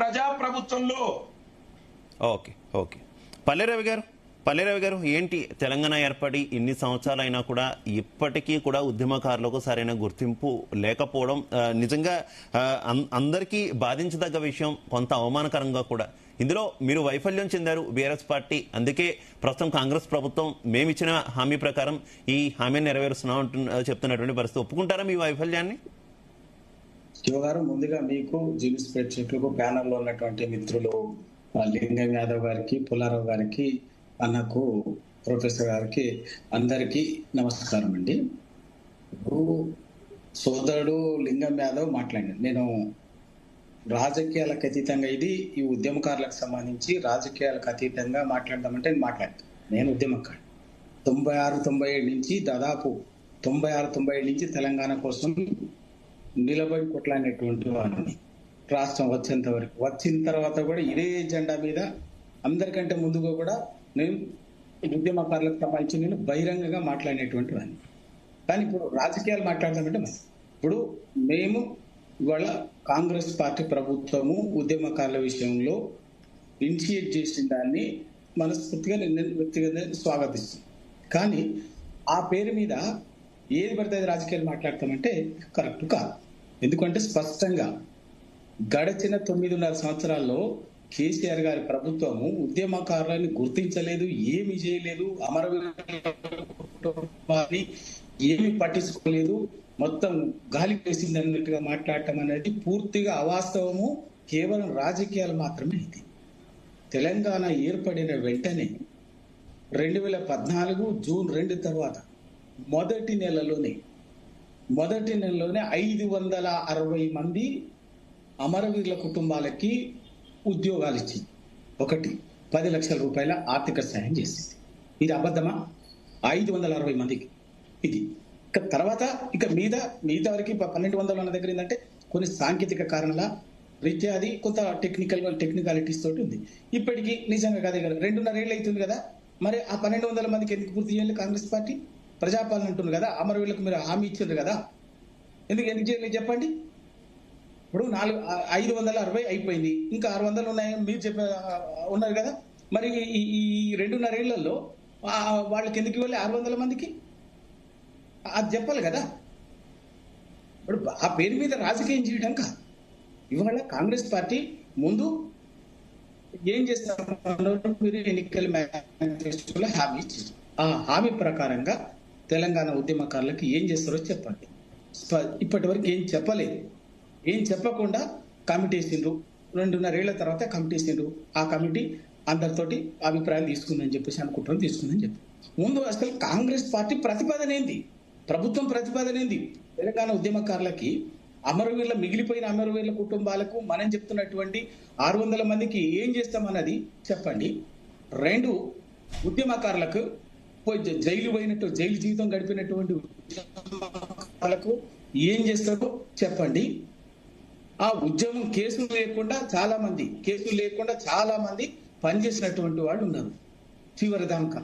ప్రజాప్రభుత్వంలో. Okay okay పల్లెరవి గారు ఏంటి తెలంగాణ ఏర్పడి ఇన్ని సంవత్సరాలైనా కూడా ఇప్పటికీ కూడా ఉద్యమకారులకు సరైన గుర్తింపు లేకపోవడం నిజంగా అందరికీ బాధించదగ్గ విషయం, కొంత అవమానకరంగా కూడా. ఇందులో మీరు వైఫల్యం చెందారు బీఆర్ఎస్ పార్టీ. అందుకే ప్రస్తుతం కాంగ్రెస్ ప్రభుత్వం మేమిచ్చిన హామీ ప్రకారం ఈ హామీని నెరవేరుస్తున్నాం చెప్తున్నటువంటి పరిస్థితి. ఒప్పుకుంటారా మీ వైఫల్యాన్ని? శివగారు, ముందుగా మీకు జీవిస్ ప్రేక్షకులకు ప్యానల్లో ఉన్నటువంటి మిత్రులు లింగం యాదవ్ గారికి, పుల్లారావు గారికి, అన్నకు, ప్రొఫెసర్ గారికి అందరికీ నమస్కారం అండి. సోదరుడు లింగం యాదవ్ మాట్లాడాడు. నేను రాజకీయాలకు అతీతంగా, ఇది ఈ ఉద్యమకారులకు సంబంధించి రాజకీయాలకు అతీతంగా మాట్లాడదామంటే నేను మాట్లాడతాను. నేను ఉద్యమకారు 96-97 నుంచి దాదాపు 96-97 నుంచి తెలంగాణ కోసం నిలబడి కొట్లాడినటువంటి వాడిని. రాష్ట్రం వచ్చేంత వరకు, వచ్చిన తర్వాత కూడా ఇదే జెండా మీద అందరికంటే ముందుగా కూడా నేను ఉద్యమకారులకు సంబంధించి నేను బహిరంగంగా మాట్లాడినటువంటి వాడిని. కానీ ఇప్పుడు రాజకీయాలు మాట్లాడదామంటే ఇప్పుడు మేము ఇవాళ కాంగ్రెస్ పార్టీ ప్రభుత్వము ఉద్యమకారుల విషయంలో ఇనిషియేట్ చేసిన దాన్ని మనస్ఫూర్తిగా నేను వ్యక్తిగతంగా స్వాగతిస్తాను. కానీ ఆ పేరు మీద ఏది పడితే రాజకీయాలు మాట్లాడతామంటే కరెక్ట్ కాదు. ఎందుకంటే స్పష్టంగా గడిచిన 9.5 సంవత్సరాల్లో కేసీఆర్ గారి ప్రభుత్వము ఉద్యమకారులని గుర్తించలేదు, ఏమి చేయలేదు, అమరవీరుని ఏమి పట్టించుకోలేదు, మొత్తం గాలి వేసింది అన్నట్టుగా మాట్లాడటం అనేది పూర్తిగా అవాస్తవము, కేవలం రాజకీయాలు మాత్రమే. ఇది తెలంగాణ ఏర్పడిన వెంటనే 2014 జూన్ 2 తర్వాత మొదటి నెలలోనే 560 మంది అమరవీరుల కుటుంబాలకి ఉద్యోగాలు ఇచ్చింది. 10 లక్షల రూపాయల ఆర్థిక సాయం చేసింది. ఇది అబద్ధమా? 560 మందికి. ఇది తర్వాత మిగతా వరకు 1200 అన్న దగ్గర ఏంటంటే కొన్ని సాంకేతిక కారణాల రీత్యా అది కొంత టెక్నికాలిటీస్ తోటి ఉంది. ఇప్పటికీ నిజంగా కాదే కదా, 2.5 ఏళ్ళు అవుతుంది కదా. మరి ఆ 1200 మందికి ఎందుకు పూర్తి చేయాలి? కాంగ్రెస్ పార్టీ ప్రజాపాలన అంటుంది కదా, అమరవీరులకు మీరు హామీ ఇచ్చారు కదా, ఎందుకు చేయలేదు చెప్పండి. ఇప్పుడు 560 అయిపోయింది, ఇంకా 600 ఉన్నాయని మీరు ఉన్నారు కదా. మరి ఈ 2.5 ఏళ్లలో వాళ్ళకి ఎందుకు ఇవ్వాలి 600 మందికి? అది చెప్పాలి కదా. ఇప్పుడు ఆ పేరు మీద రాజకీయం చేయడం కాదు. ఇవాళ కాంగ్రెస్ పార్టీ ముందు ఏం చేస్తారు, మీరు ఎన్నికల మేనిఫెస్టోలో హామీ ఇచ్చారు. ఆ హామీ ప్రకారంగా తెలంగాణ ఉద్యమకారులకు ఏం చేస్తారో చెప్పండి. ఇప్పటి వరకు ఏం చెప్పలేదు. ఏం చెప్పకుండా కమిటీ వేసిండ్రు. 2.5 ఏళ్ల తర్వాత కమిటీ వేసిండ్రు. ఆ కమిటీ అందరితోటి అభిప్రాయం తీసుకుందని చెప్పేసి అనుకుంటాం, తీసుకుందని చెప్పి ముందు అసలు కాంగ్రెస్ పార్టీ ప్రతిపాదన ఏంది, ప్రభుత్వం ప్రతిపాదన ఏంది? తెలంగాణ ఉద్యమకారులకి మిగిలిపోయిన అమరవీరుల కుటుంబాలకు మనం చెప్తున్నటువంటి 600 మందికి ఏం చేస్తామన్నది చెప్పండి. 2, ఉద్యమకారులకు జైలు జీవితం గడిపినటువంటి ఉద్యమకారులకు ఏం చేస్తారో చెప్పండి. ఆ ఉద్యమం కేసులు లేకుండా చాలా మంది పనిచేసినటువంటి వాళ్ళు ఉన్నారు చివరిదాకా.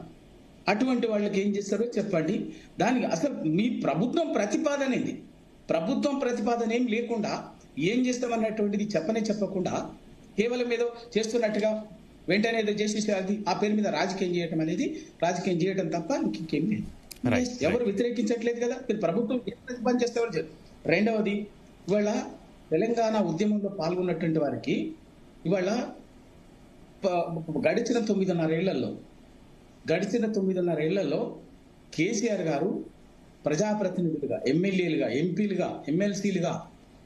అటువంటి వాళ్ళకి ఏం చేస్తారో చెప్పండి. దానికి అసలు మీ ప్రభుత్వం ప్రతిపాదన ఏంది? ప్రభుత్వం ప్రతిపాదన ఏం లేకుండా ఏం చేస్తామన్నటువంటిది చెప్పకుండా కేవలం ఏదో చేస్తున్నట్టుగా వెంటనే ఏదో చేసేసి అది ఆ పేరు మీద రాజకీయం చేయడం తప్ప ఇంకేం లేదు. ఎవరు వ్యతిరేకించట్లేదు కదా. మీరు ప్రభుత్వం పని చేస్తే. రెండవది, ఇవాళ తెలంగాణ ఉద్యమంలో పాల్గొన్నటువంటి వారికి ఇవాళ గడిచిన 9.5 ఏళ్లలో కేసీఆర్ గారు ప్రజాప్రతినిధులుగా, ఎమ్మెల్యేలుగా, ఎంపీలుగా, ఎమ్మెల్సీలుగా,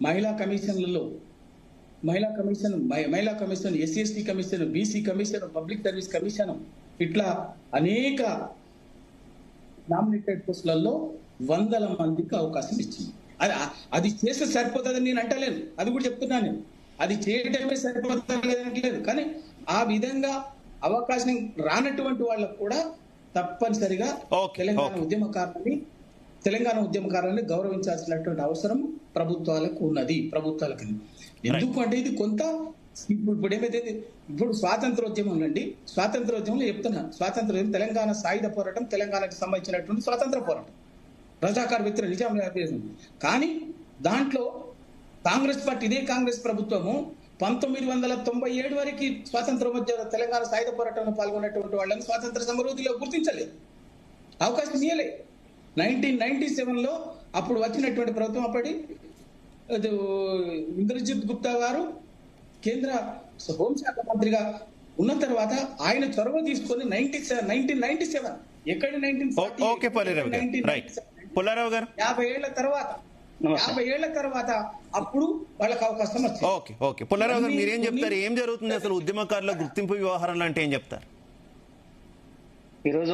మహిళా commission, SC commission, BC commission, public service commission, ఇట్లా అనేక నామినేటెడ్ పోస్టులలో 100 మందికి అవకాశం ఇచ్చింది. అది చేస్తే సరిపోతుందని నేను అంటలేను, అది కూడా చెప్తున్నాను నేను. అది చేయడమే సరిపోతలేదు. కానీ ఆ విధంగా అవకాశం రానటువంటి వాళ్ళకు కూడా తప్పనిసరిగా తెలంగాణ ఉద్యమకారులని గౌరవించాల్సినటువంటి అవసరం ప్రభుత్వాలకు ఉన్నది. ఎందుకంటే ఇది కొంత ఇప్పుడు ఏమైతే ఇప్పుడు స్వాతంత్రోద్యమం అండి, స్వాతంత్రోద్యమంలో చెప్తున్నా, తెలంగాణ సాయుధ పోరాటం, తెలంగాణకు సంబంధించినటువంటి స్వాతంత్ర పోరాటం, రజాకార్ వ్యతిరేక నిజాం. కానీ దాంట్లో కాంగ్రెస్ పార్టీ, ఇదే కాంగ్రెస్ ప్రభుత్వము 1997 వరకు స్వాతంత్రోద్యమ తెలంగాణ సాయుధ పోరాటంలో పాల్గొన్నటువంటి వాళ్ళని స్వాతంత్ర సమరోధిలో గుర్తించలేదు, అవకాశం ఇవ్వలే. 1997లో అప్పుడు వచ్చినటువంటి ప్రభుత్వం అప్పటి ఇంద్రజిత్ గుప్తా గారు కేంద్ర హోంశాఖ మంత్రిగా ఉన్న తర్వాత ఆయన చొరవ తీసుకొని 1997 ఎక్కడ 1940 ఓకే పుల్లారావు గారు, రైట్. పుల్లారావు గారు 50 ఏళ్ల తర్వాత అప్పుడు వాళ్ళకి అవకాశం వచ్చింది. ఓకే ఓకే పుల్లారావు గారు మీరేం చెప్తారు? ఏం జరుగుతుంది అసలు ఉద్యమకారుల గుర్తింపు వ్యవహారంలో అంటే ఏం చెప్తారు? ఈరోజు